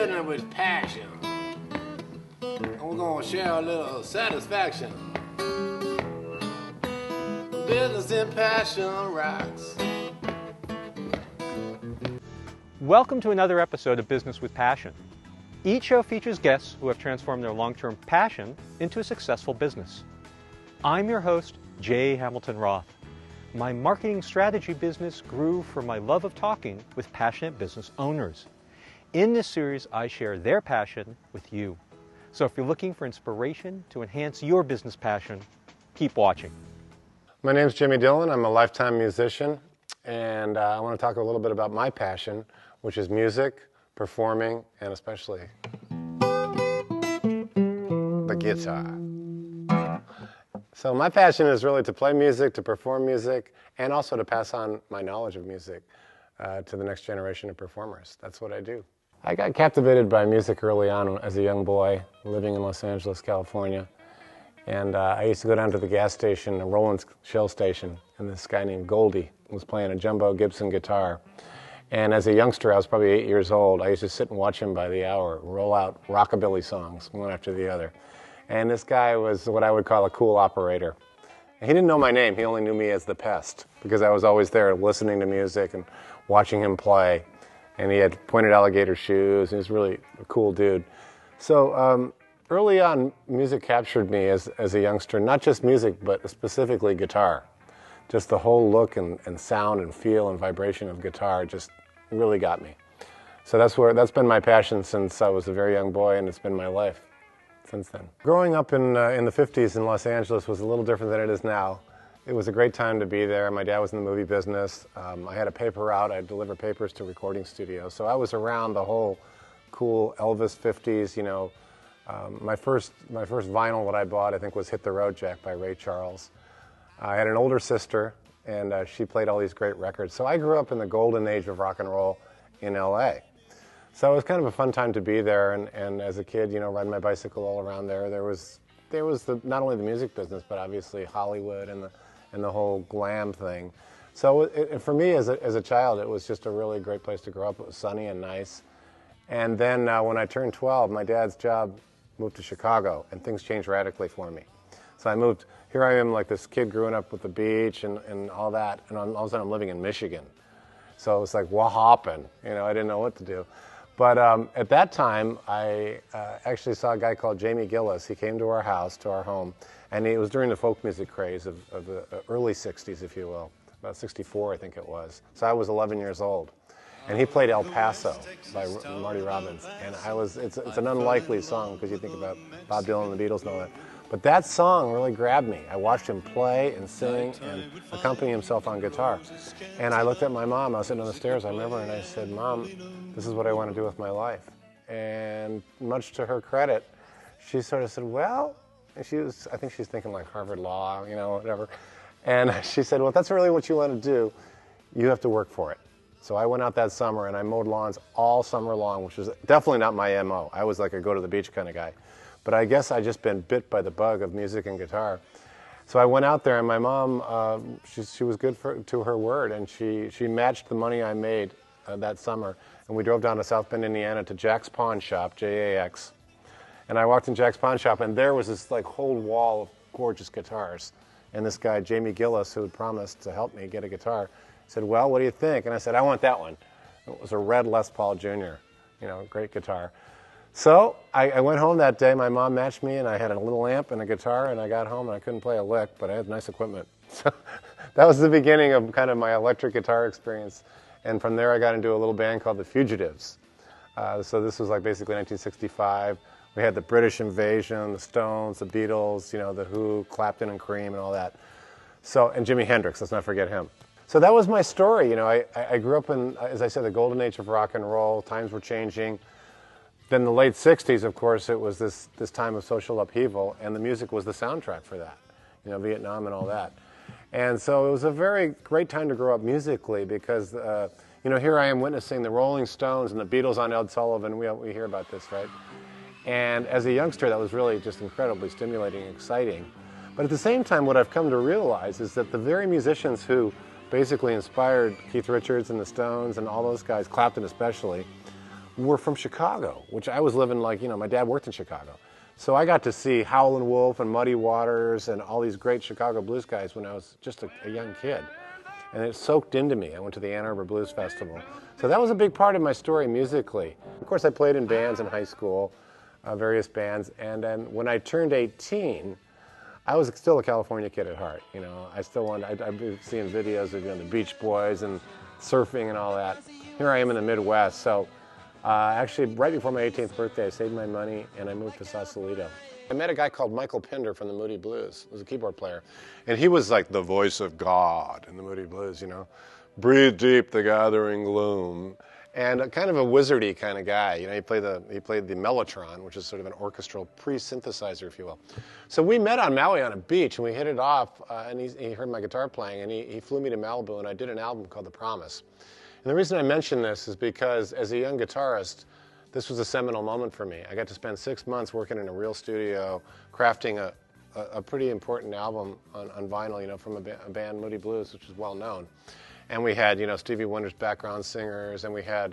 business with passion. And we're gonna share a little satisfaction. Business and passion rocks. Welcome to another episode of Business with Passion. Each show features guests who have transformed their long-term passion into a successful business. I'm your host, Jay Hamilton Roth. My marketing strategy business grew from my love of talking with passionate business owners. In this series, I share their passion with you. So if you're looking for inspiration to enhance your business passion, keep watching. My name's Jimmy Dillon. I'm a lifetime musician, and I want to talk a little bit about my passion, which is music, performing, and especially the guitar. So my passion is really to play music, to perform music, and also to pass on my knowledge of music to the next generation of performers. That's what I do. I got captivated by music early on as a young boy living in Los Angeles, California. And I used to go down to the gas station, a Roland's Shell station, and this guy named Goldie was playing a jumbo Gibson guitar. And as a youngster, I was probably 8 years old, I used to sit and watch him by the hour, roll out rockabilly songs, one after the other. And this guy was what I would call a cool operator. And he didn't know my name, he only knew me as the Pest, because I was always there listening to music and watching him play. And he had pointed alligator shoes, and he was really a cool dude. So early on, music captured me as a youngster, not just music, but specifically guitar. Just the whole look and sound and feel and vibration of guitar just really got me. So that's been my passion since I was a very young boy, and it's been my life since then. Growing up in the 50s in Los Angeles was a little different than it is now. It was a great time to be there. My dad was in the movie business. I had a paper route. I'd deliver papers to recording studios. So I was around the whole cool Elvis 50s, you know. My first vinyl that I bought, I think, was Hit the Road Jack by Ray Charles. I had an older sister, and she played all these great records. So I grew up in the golden age of rock and roll in LA. So it was kind of a fun time to be there, and as a kid, you know, riding my bicycle all around there. There was not only the music business, but obviously Hollywood and the whole glam thing. So for me as a child, it was just a really great place to grow up. It was sunny and nice. And then when I turned 12, my dad's job moved to Chicago, and things changed radically for me. So I moved, here I am like this kid growing up with the beach and all that, and all of a sudden I'm living in Michigan. So it was like, what happened? You know, I didn't know what to do. But at that time, I actually saw a guy called Jamie Gillis. He came to our house, to our home, and it was during the folk music craze of the early 60s, if you will, about 64, I think it was. So I was 11 years old. And he played El Paso by Marty Robbins. And it's an unlikely song because you think about Bob Dylan and the Beatles and all that. But that song really grabbed me. I watched him play and sing and accompany himself on guitar. And I looked at my mom. I was sitting on the stairs, I remember, and I said, Mom, this is what I want to do with my life. And much to her credit, she sort of said, well, and I think she's thinking like Harvard Law, you know, whatever. And she said, well, if that's really what you want to do, you have to work for it. So I went out that summer and I mowed lawns all summer long, which was definitely not my MO. I was like a go-to-the-beach kind of guy. But I guess I just been bit by the bug of music and guitar. So I went out there, and my mom, she was good to her word, and she matched the money I made that summer. And we drove down to South Bend, Indiana to Jack's Pawn Shop, J-A-X. And I walked in Jack's Pawn Shop, and there was this like whole wall of gorgeous guitars. And this guy, Jamie Gillis, who had promised to help me get a guitar, said, well, what do you think? And I said, I want that one. It was a red Les Paul Jr., you know, great guitar. So I went home that day. My mom matched me, and I had a little amp and a guitar, and I got home, and I couldn't play a lick, but I had nice equipment. So that was the beginning of kind of my electric guitar experience. And from there, I got into a little band called the Fugitives. So this was like basically 1965. We had the British Invasion, the Stones, the Beatles, you know, the Who, Clapton and Cream, and all that. So, and Jimi Hendrix, let's not forget him. So that was my story. You know, I grew up in, as I said, the golden age of rock and roll. Times were changing. Then the late 60s, of course, it was this time of social upheaval, and the music was the soundtrack for that, you know, Vietnam and all that. And so it was a very great time to grow up musically because, you know, here I am witnessing the Rolling Stones and the Beatles on Ed Sullivan. We hear about this, right? And as a youngster, that was really just incredibly stimulating and exciting. But at the same time, what I've come to realize is that the very musicians who basically inspired Keith Richards and the Stones and all those guys, Clapton especially, were from Chicago, which I was living like, my dad worked in Chicago. So I got to see Howlin Wolf and Muddy Waters and all these great Chicago blues guys when I was just a young kid. And it soaked into me. I went to the Ann Arbor Blues Festival. So that was a big part of my story musically. Of course, I played in bands in high school, various bands. And then when I turned 18, I was still a California kid at heart. I still wanted, I'd be seeing videos of the Beach Boys and surfing and all that. Here I am in the Midwest. So actually, right before my 18th birthday, I saved my money and I moved to Sausalito. I met a guy called Michael Pinder from the Moody Blues. He was a keyboard player. And he was like the voice of God in the Moody Blues, Breathe deep the gathering gloom. And kind of a wizardy kind of guy. He played the mellotron, which is sort of an orchestral pre-synthesizer, if you will. So we met on Maui on a beach, and we hit it off, and he heard my guitar playing, and he flew me to Malibu, and I did an album called The Promise. And the reason I mention this is because as a young guitarist, this was a seminal moment for me. I got to spend 6 months working in a real studio, crafting a pretty important album on vinyl, from a band, Moody Blues, which is well known. And we had, Stevie Wonder's background singers, and we had,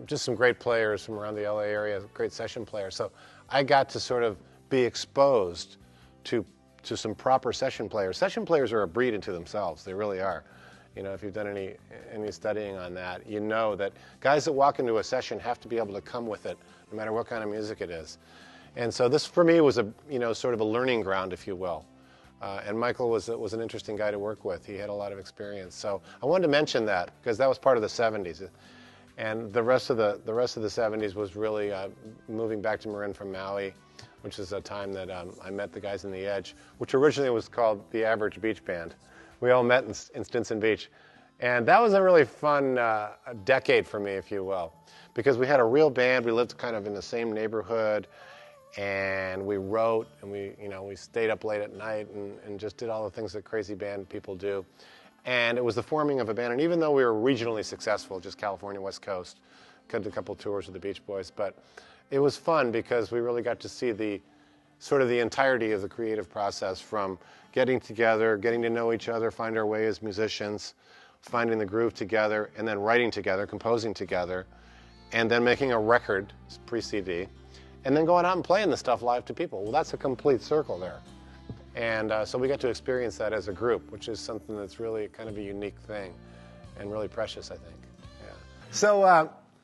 just some great players from around the LA area, great session players. So I got to sort of be exposed to some proper session players. Session players are a breed into themselves. They really are. If you've done any studying on that, you know that guys that walk into a session have to be able to come with it, no matter what kind of music it is. And so this, for me, was sort of a learning ground, if you will. And Michael was an interesting guy to work with. He had a lot of experience. So I wanted to mention that because that was part of the 70s. And the rest of the 70s was really moving back to Marin from Maui, which is a time that I met the guys in The Edge, which originally was called the Average Beach Band. We all met in Stinson Beach. And that was a really fun decade for me, if you will, because we had a real band. We lived kind of in the same neighborhood. And we wrote, and we stayed up late at night and just did all the things that crazy band people do. And it was the forming of a band. And even though we were regionally successful, just California, West Coast, did a couple tours with the Beach Boys, but it was fun because we really got to see the entirety of the creative process, from getting together, getting to know each other, find our way as musicians, finding the groove together, and then writing together, composing together, and then making a record, pre-CD, and then going out and playing the stuff live to people. Well, that's a complete circle there. And so we got to experience that as a group, which is something that's really kind of a unique thing and really precious, I think. Yeah. So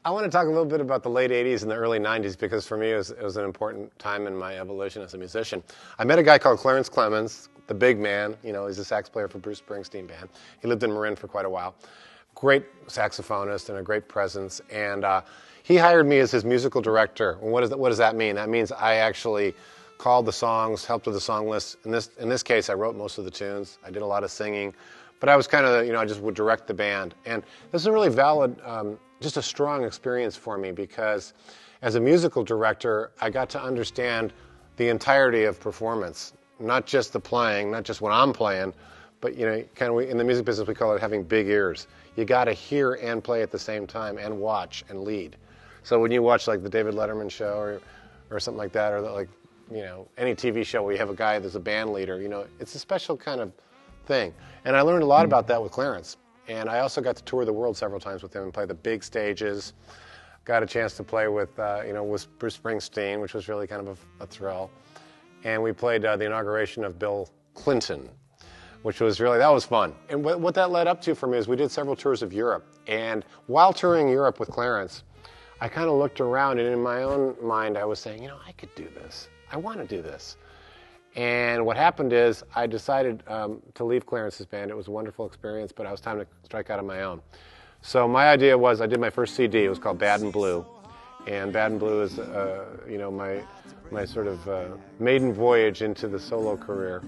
I want to talk a little bit about the late 80s and the early 90s because for me it was an important time in my evolution as a musician. I met a guy called Clarence Clemons, the big man. He's a sax player for Bruce Springsteen band. He lived in Marin for quite a while. Great saxophonist and a great presence. And he hired me as his musical director. And what does that mean? That means I actually called the songs, helped with the song list. In this case, I wrote most of the tunes. I did a lot of singing. But I was kind of, I just would direct the band. And this is a really valid, just a strong experience for me because as a musical director, I got to understand the entirety of performance. Not just the playing, not just when I'm playing, but kind of in the music business we call it having big ears. You got to hear and play at the same time and watch and lead. So when you watch like the David Letterman show or something like that, or any TV show where you have a guy that's a band leader, it's a special kind of thing. And I learned a lot about that with Clarence. And I also got to tour the world several times with him and play the big stages. Got a chance to play with Bruce Springsteen, which was really kind of a thrill. And we played the inauguration of Bill Clinton, which was that was fun. And what that led up to for me is we did several tours of Europe. And while touring Europe with Clarence, I kind of looked around, and in my own mind, I was saying, I could do this. I want to do this. And what happened is I decided to leave Clarence's band. It was a wonderful experience, but it was time to strike out on my own. So my idea was I did my first CD. It was called Bad and Blue. And Bad and Blue is, my sort of maiden voyage into the solo career.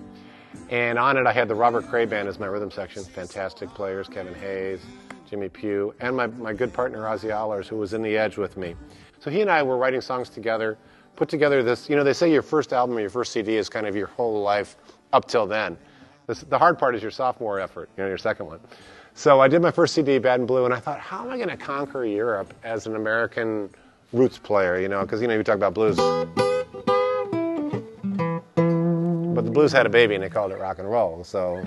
And on it, I had the Robert Cray Band as my rhythm section. Fantastic players, Kevin Hayes, Jimmy Pugh, and my good partner, Ozzy Allers, who was in The Edge with me. So he and I were writing songs together, put together this, they say your first album or your first CD is kind of your whole life up till then. The hard part is your sophomore effort, your second one. So I did my first CD, Bad and Blue, and I thought, how am I going to conquer Europe as an American roots player, because, you talk about blues. But the blues had a baby and they called it rock and roll. So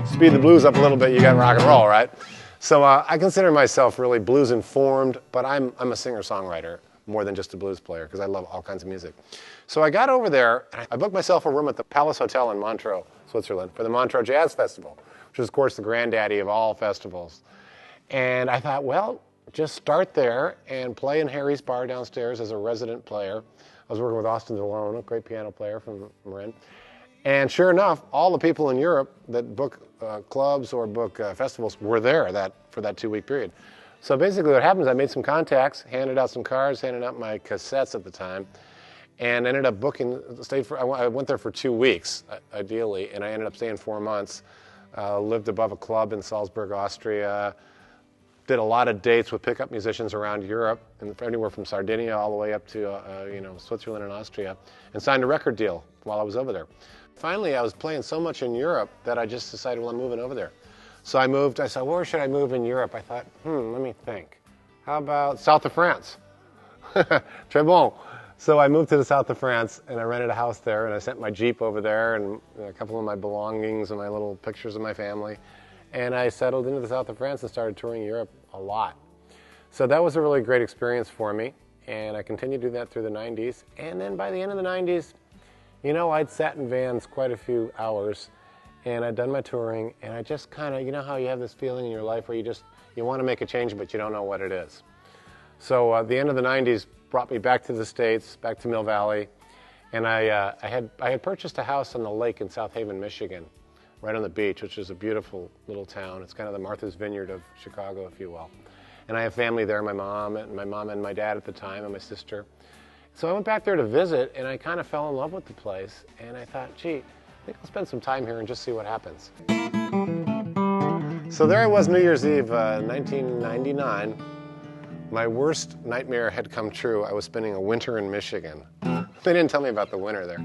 speed the blues up a little bit, you got rock and roll, right? So I consider myself really blues informed, but I'm a singer-songwriter more than just a blues player because I love all kinds of music. So I got over there, and I booked myself a room at the Palace Hotel in Montreux, Switzerland, for the Montreux Jazz Festival, which is, of course, the granddaddy of all festivals. And I thought, well, just start there and play in Harry's bar downstairs as a resident player. I was working with Austin Dillon, a great piano player from Marin. And sure enough, all the people in Europe that book clubs or book festivals were there for that 2-week period. So basically what happened is I made some contacts, handed out some cards, handed out my cassettes at the time, and ended up booking, I went there for 2 weeks, ideally, and I ended up staying 4 months. Lived above a club in Salzburg, Austria. Did a lot of dates with pickup musicians around Europe, and anywhere from Sardinia all the way up to Switzerland and Austria, and signed a record deal while I was over there. Finally, I was playing so much in Europe that I just decided, well, I'm moving over there. So I moved. I said, where should I move in Europe? I thought, let me think. How about south of France? Très bon. So I moved to the south of France, and I rented a house there, and I sent my Jeep over there and a couple of my belongings and my little pictures of my family. And I settled into the south of France and started touring Europe a lot. So that was a really great experience for me, and I continued to do that through the 90s. And then by the end of the 90s, I'd sat in vans quite a few hours, and I'd done my touring, and I just kind of, how you have this feeling in your life where you want to make a change, but you don't know what it is. So the end of the 90s brought me back to the States, back to Mill Valley, and I had purchased a house on the lake in South Haven, Michigan, right on the beach, which is a beautiful little town. It's kind of the Martha's Vineyard of Chicago, if you will. And I have family there, my mom and my dad at the time, and my sister. So I went back there to visit, and I kind of fell in love with the place, and I thought, gee, I think I'll spend some time here and just see what happens. So there I was, New Year's Eve, 1999. My worst nightmare had come true. I was spending a winter in Michigan. They didn't tell me about the winter there.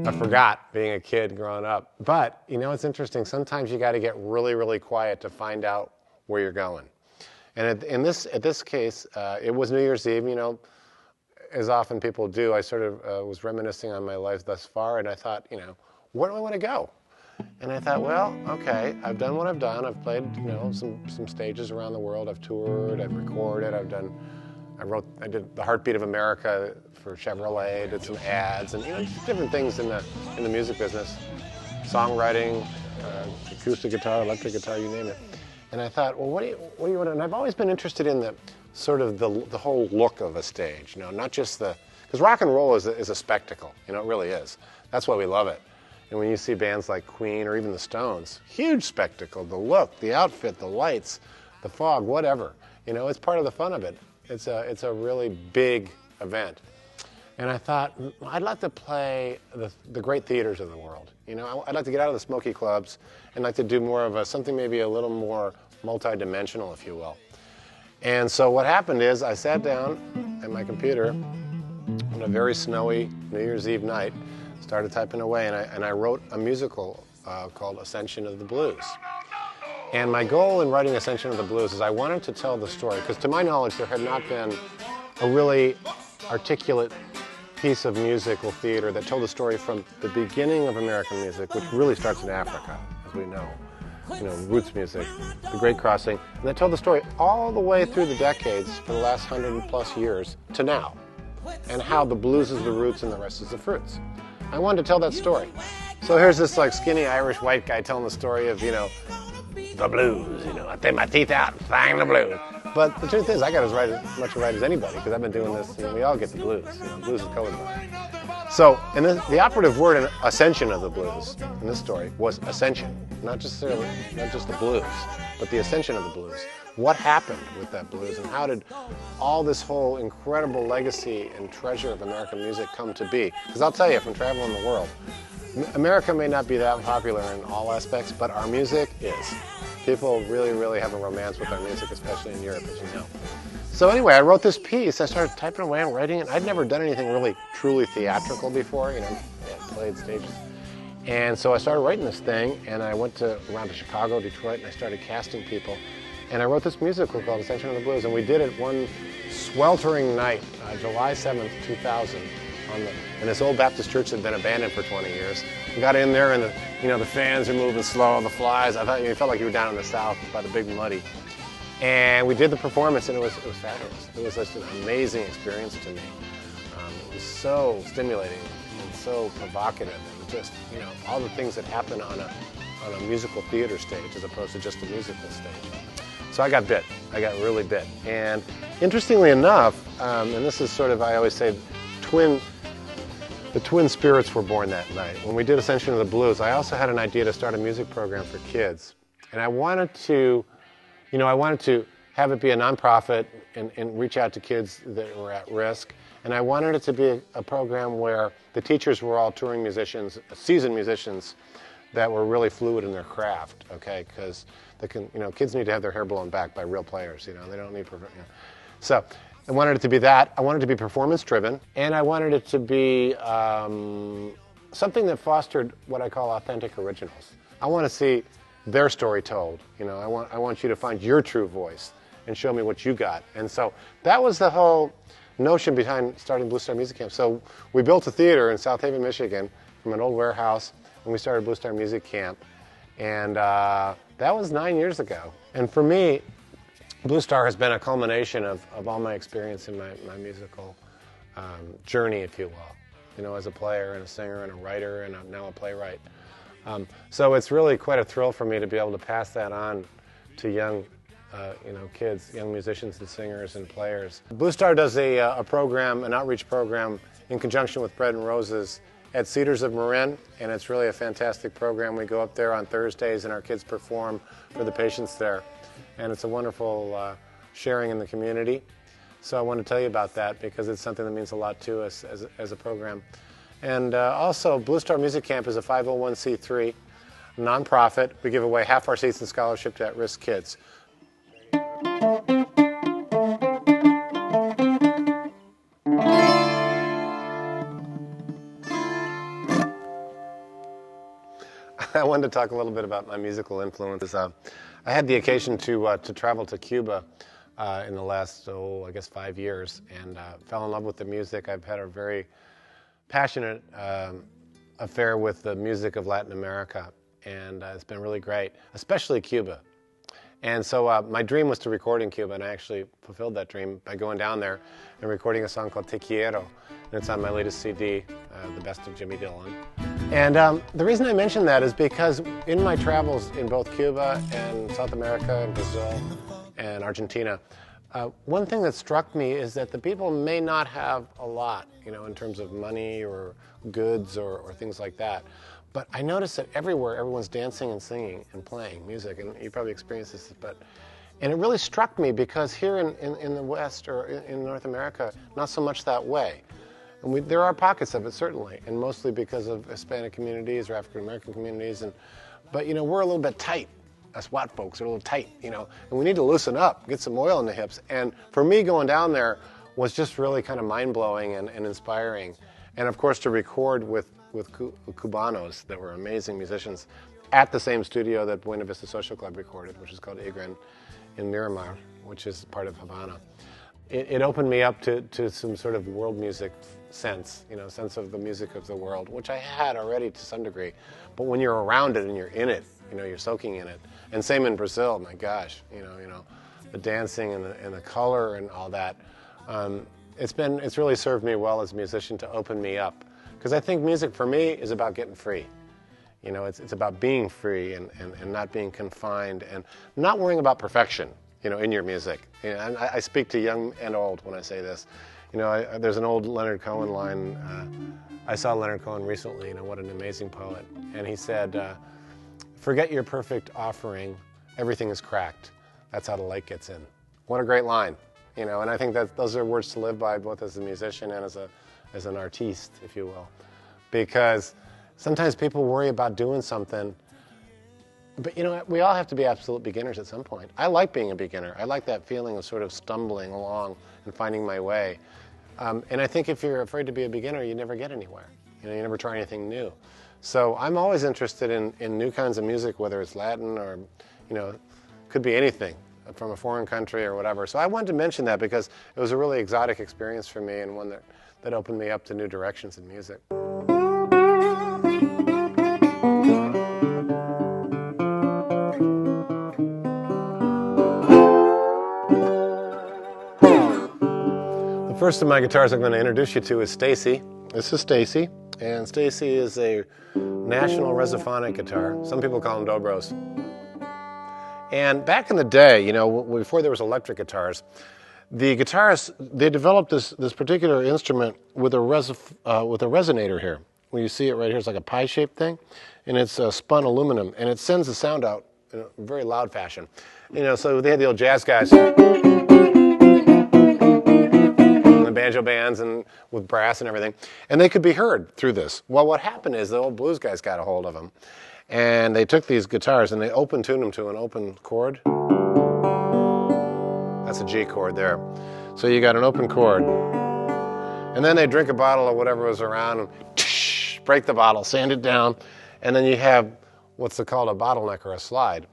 I forgot being a kid growing up. But, it's interesting. Sometimes you got to get really, really quiet to find out where you're going. And at this case, it was New Year's Eve, as often people do. I sort of was reminiscing on my life thus far, and I thought, where do I want to go? And I thought, well, okay, I've done what I've done. I've played, some stages around the world. I've toured, I've recorded, I did The Heartbeat of America for Chevrolet, did some ads, and different things in the music business, songwriting, acoustic guitar, electric guitar, you name it. And I thought, well, what do you want to? And I've always been interested in the sort of the whole look of a stage, not just because rock and roll is a spectacle, it really is. That's why we love it. And when you see bands like Queen or even the Stones, huge spectacle, the look, the outfit, the lights, the fog, whatever. It's part of the fun of it. It's a really big event. And I thought, I'd like to play the great theaters of the world. I'd like to get out of the smoky clubs and like to do more of something maybe a little more multi-dimensional, if you will. And so what happened is I sat down at my computer on a very snowy New Year's Eve night, started typing away, and I wrote a musical called Ascension of the Blues. And my goal in writing Ascension of the Blues is I wanted to tell the story, because to my knowledge there had not been a really articulate piece of musical theater that told the story from the beginning of American music, which really starts in Africa, as we know. Roots music, the Great Crossing, and that told the story all the way through the decades for the last 100+ years to now, and how the blues is the roots and the rest is the fruits. I wanted to tell that story. So here's this skinny Irish white guy telling the story of, the blues, I take my teeth out and sang the blues. But the truth is, I got as much right as anybody, because I've been doing this, we all get the blues. Blues is colorblind. So, and the operative word in Ascension of the Blues, in this story, was ascension. Not just the blues, but the ascension of the blues. What happened with that blues, and how did all this whole incredible legacy and treasure of American music come to be? Because I'll tell you, from traveling the world, America may not be that popular in all aspects, but our music is. People really, really have a romance with our music, especially in Europe, as you know. So anyway, I wrote this piece. I started typing away and writing it. I'd never done anything really truly theatrical before, played stages. And so I started writing this thing, and I went around to Chicago, Detroit, and I started casting people. And I wrote this musical called Ascension of the Blues, and we did it one sweltering night, July 7th, 2000, in this old Baptist church that had been abandoned for 20 years. We got in there, and the fans are moving slow, the flies. I thought you felt like you were down in the South by the Big Muddy. And we did the performance, and it was fabulous. It was just an amazing experience to me. It was so stimulating and so provocative, and just, you know, all the things that happen on a musical theater stage as opposed to just a musical stage. So I got bit. I got really bit. And interestingly enough, and this is sort of, I always say, the twin spirits were born that night. When we did Ascension of the Blues, I also had an idea to start a music program for kids. And I wanted to have it be a nonprofit and reach out to kids that were at risk. And I wanted it to be a program where the teachers were all touring musicians, seasoned musicians that were really fluid in their craft, okay? Because kids need to have their hair blown back by real players, you know, they don't need, So I wanted it to be that. I wanted it to be performance driven, and I wanted it to be something that fostered what I call authentic originals. I want to see their story told. You know, I want you to find your true voice and show me what you got. And so that was the whole notion behind starting Blue Star Music Camp. So we built a theater in South Haven, Michigan, from an old warehouse, and we started Blue Star Music Camp. And that was 9 years ago. And for me, Blue Star has been a culmination of all my experience in my musical journey, if you will. You know, as a player and a singer and a writer and now a playwright. So it's really quite a thrill for me to be able to pass that on to young, kids, young musicians and singers and players. Blue Star does a program, an outreach program, in conjunction with Bread and Roses at Cedars of Marin, and it's really a fantastic program. We go up there on Thursdays, and our kids perform for the patients there, and it's a wonderful sharing in the community. So I want to tell you about that because it's something that means a lot to us as a program. And also, Blue Star Music Camp is a 501c3 nonprofit. We give away half our seats in scholarship to at-risk kids. I wanted to talk a little bit about my musical influences. I had the occasion to travel to Cuba in the last, 5 years, and fell in love with the music. I've had a very passionate affair with the music of Latin America, and it's been really great, especially Cuba. And so my dream was to record in Cuba, and I actually fulfilled that dream by going down there and recording a song called Te Quiero, and it's on my latest CD, The Best of Jimmy Dillon. And the reason I mention that is because in my travels in both Cuba and South America and Brazil and Argentina, one thing that struck me is that the people may not have a lot, in terms of money or goods or things like that. But I noticed that everywhere, everyone's dancing and singing and playing music, and you probably experienced this, and it really struck me because here in the West or in North America, not so much that way. And there are pockets of it, certainly, and mostly because of Hispanic communities or African American communities. But we're a little bit tight. Us white folks are a little tight, and we need to loosen up, get some oil in the hips. And for me, going down there was just really kind of mind-blowing and inspiring. And of course, to record with Cubanos that were amazing musicians at the same studio that Buena Vista Social Club recorded, which is called Igran in Miramar, which is part of Havana. It opened me up to some sort of world music sense, sense of the music of the world, which I had already to some degree. But when you're around it and you're in it, you're soaking in it. And same in Brazil, my gosh, the dancing and the color and all that. It's really served me well as a musician to open me up. Because I think music for me is about getting free. It's about being free and not being confined and not worrying about perfection, in your music. And I speak to young and old when I say this. There's an old Leonard Cohen line. I saw Leonard Cohen recently, what an amazing poet. And he said, forget your perfect offering, everything is cracked. That's how the light gets in. What a great line, and I think that those are words to live by, both as a musician and as an artiste, if you will. Because sometimes people worry about doing something, but we all have to be absolute beginners at some point. I like being a beginner. I like that feeling of sort of stumbling along and finding my way. And I think if you're afraid to be a beginner, you never get anywhere. You never try anything new. So I'm always interested in new kinds of music, whether it's Latin or, could be anything from a foreign country or whatever. So I wanted to mention that because it was a really exotic experience for me and one that opened me up to new directions in music. First of my guitars I'm going to introduce you to is Stacy. This is Stacy, and Stacy is a National Resophonic guitar. Some people call them Dobros. And back in the day, you know, before there was electric guitars, the guitarists, they developed this particular instrument with a resonator here. When you see it right here, it's like a pie-shaped thing, and it's spun aluminum, and it sends the sound out in a very loud fashion. You know, so they had the old jazz guys, and the banjo bands, and with brass and everything, and they could be heard through this. Well, what happened is the old blues guys got a hold of them, and they took these guitars and they open-tuned them to an open chord. That's a G chord there. So you got an open chord. And then they drink a bottle of whatever was around and break the bottle, sand it down, and then you have what's called a bottleneck or a slide.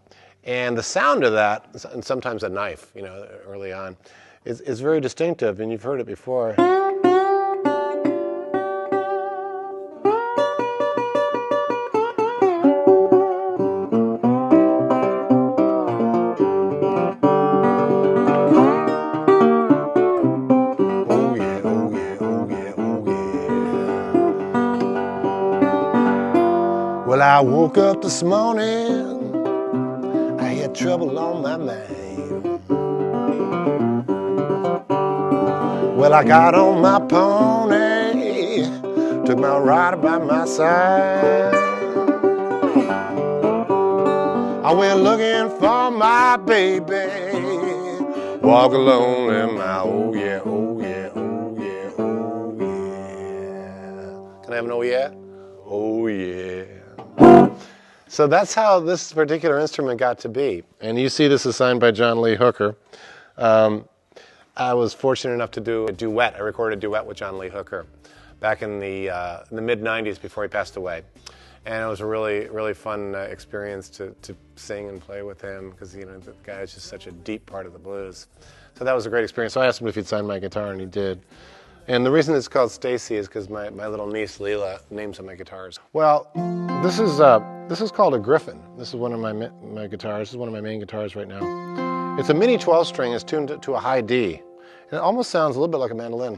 And the sound of that, and sometimes a knife, you know, early on, is very distinctive, and you've heard it before. Well, I woke up this morning, I had trouble on my mind. Well, I got on my pony, took my rider by my side. I went looking for my baby, walk alone in my oh yeah, oh yeah, oh yeah, oh yeah. Can I have an oh yeah? Oh yeah. So that's how this particular instrument got to be. And you see this is signed by John Lee Hooker. I was fortunate enough to do a duet. I recorded a duet with John Lee Hooker back in the mid-'90s before he passed away. And it was a really, really fun experience to sing and play with him because, you know, the guy is just such a deep part of the blues. So that was a great experience. So I asked him if he'd sign my guitar, and he did. And the reason it's called Stacy is because my little niece Leela names some of my guitars. Well, this is called a Griffin. This is one of my guitars. This is one of my main guitars right now. It's a mini 12-string. It's tuned to a high D. And it almost sounds a little bit like a mandolin.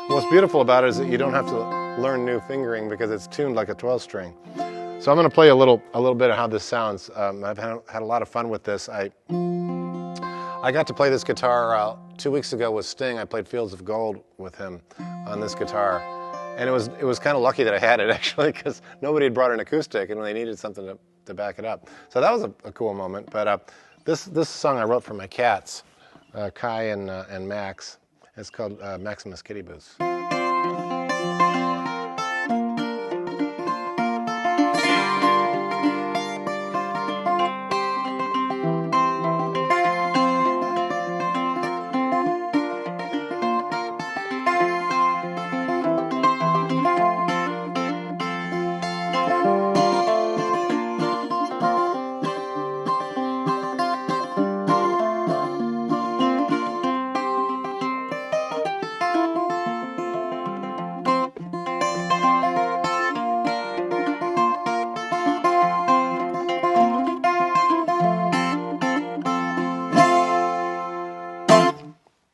What's beautiful about it is that you don't have to learn new fingering because it's tuned like a 12-string. So I'm going to play a little bit of how this sounds. I've had a lot of fun with this. I got to play this guitar 2 weeks ago with Sting. I played Fields of Gold with him on this guitar. And it was kind of lucky that I had it, actually, because nobody had brought an acoustic, and they needed something to back it up. So that was a cool moment. But this song I wrote for my cats, Kai and Max. It's called Maximus Kitty Boots.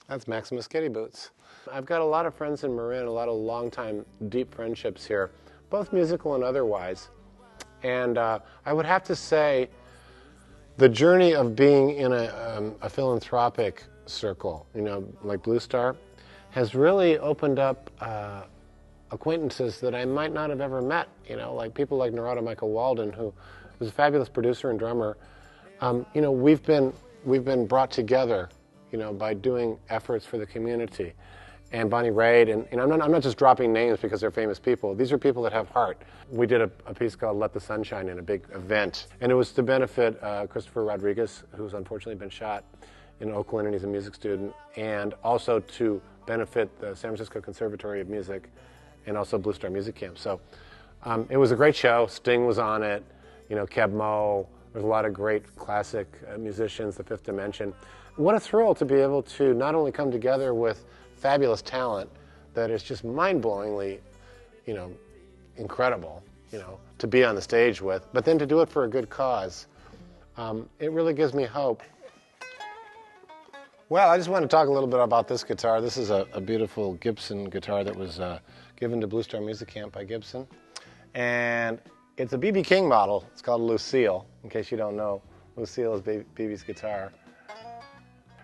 That's Maximus Kitty Boots. I've got a lot of friends in Marin, a lot of long-time deep friendships here, both musical and otherwise. And I would have to say the journey of being in a philanthropic circle, you know, like Blue Star, has really opened up acquaintances that I might not have ever met, you know, like people like Narada Michael Walden, who was a fabulous producer and drummer. You know, we've been brought together, you know, by doing efforts for the community. And Bonnie Raitt, and you know, I'm not just dropping names because they're famous people. These are people that have heart. We did a piece called Let the Sun Shine in a big event. And it was to benefit Christopher Rodriguez, who's unfortunately been shot in Oakland, and he's a music student, and also to benefit the San Francisco Conservatory of Music and also Blue Star Music Camp. So it was a great show. Sting was on it, you know, Keb Mo. There's a lot of great classic musicians, The Fifth Dimension. What a thrill to be able to not only come together with fabulous talent that is just mind-blowingly, you know, incredible, you know, to be on the stage with, but then to do it for a good cause. It really gives me hope Well, I just want to talk a little bit about this guitar. This is a beautiful Gibson guitar that was given to Blue Star Music Camp by Gibson. And it's a B.B. King model. It's called Lucille, in case you don't know. Lucille is B.B.'s guitar.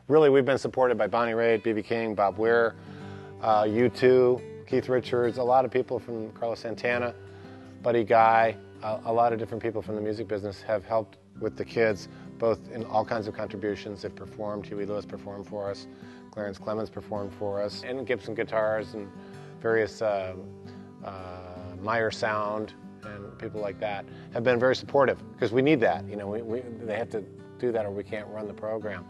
Really, we've been supported by Bonnie Raitt, B.B. King, Bob Weir, U2, Keith Richards, a lot of people from Carlos Santana, Buddy Guy, a lot of different people from the music business have helped with the kids, both in all kinds of contributions. They've performed. Huey Lewis performed for us. Clarence Clemons performed for us. And Gibson guitars and various Meyer Sound and people like that have been very supportive because we need that. You know, they have to do that or we can't run the program.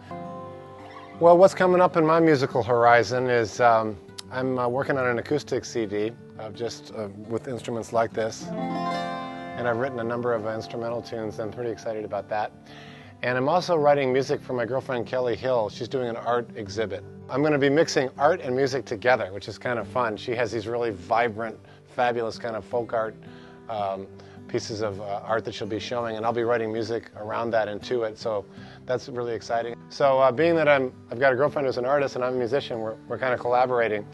Well, what's coming up in my musical horizon is I'm working on an acoustic CD of just with instruments like this. And I've written a number of instrumental tunes. I'm pretty excited about that. And I'm also writing music for my girlfriend Kelly Hill. She's doing an art exhibit. I'm going to be mixing art and music together, which is kind of fun. She has these really vibrant, fabulous kind of folk art pieces of art that she'll be showing, and I'll be writing music around that and to it. So that's really exciting. So being that I've got a girlfriend who's an artist and I'm a musician, we're kind of collaborating.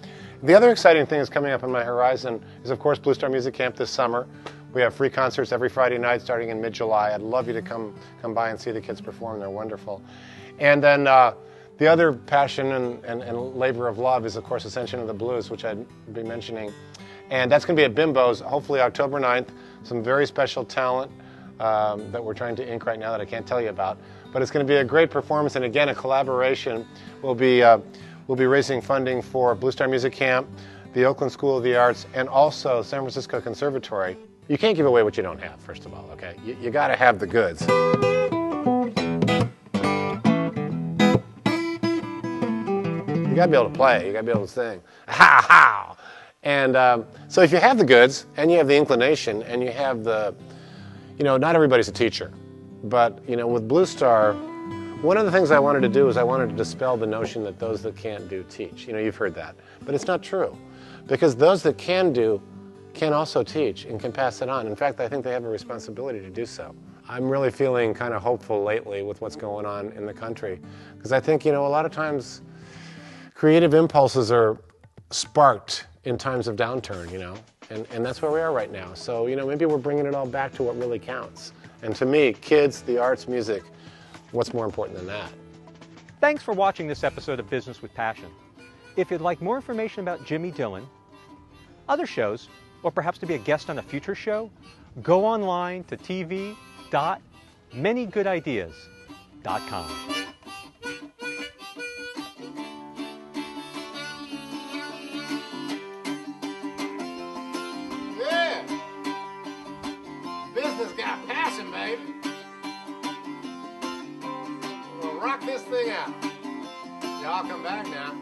The other exciting thing that's coming up on my horizon is, of course, Blue Star Music Camp this summer. We have free concerts every Friday night starting in mid-July. I'd love you to come by and see the kids perform. They're wonderful. And then the other passion and labor of love is, of course, Ascension of the Blues, which I'd be mentioning. And that's going to be at Bimbo's, hopefully October 9th. Some very special talent that we're trying to ink right now that I can't tell you about. But it's going to be a great performance, and again, a collaboration. We'll be raising funding for Blue Star Music Camp, the Oakland School of the Arts, and also San Francisco Conservatory. You can't give away what you don't have, first of all, okay? You got to have the goods. You got to be able to play. You got to be able to sing. Ha ha! And so if you have the goods, and you have the inclination, and you have the, you know, not everybody's a teacher. But, you know, with Blue Star, one of the things I wanted to do is I wanted to dispel the notion that those that can't do teach. You know, you've heard that. But it's not true. Because those that can do can also teach and can pass it on. In fact, I think they have a responsibility to do so. I'm really feeling kind of hopeful lately with what's going on in the country. Because I think, you know, a lot of times creative impulses are sparked in times of downturn, you know. And that's where we are right now. So, you know, maybe we're bringing it all back to what really counts. And to me, kids, the arts, music, what's more important than that? Thanks for watching this episode of Business with Passion. If you'd like more information about Jimmy Dillon, other shows, or perhaps to be a guest on a future show, go online to tv.manygoodideas.com. Yeah! Business got passion, baby. We'll rock this thing out. Y'all come back now.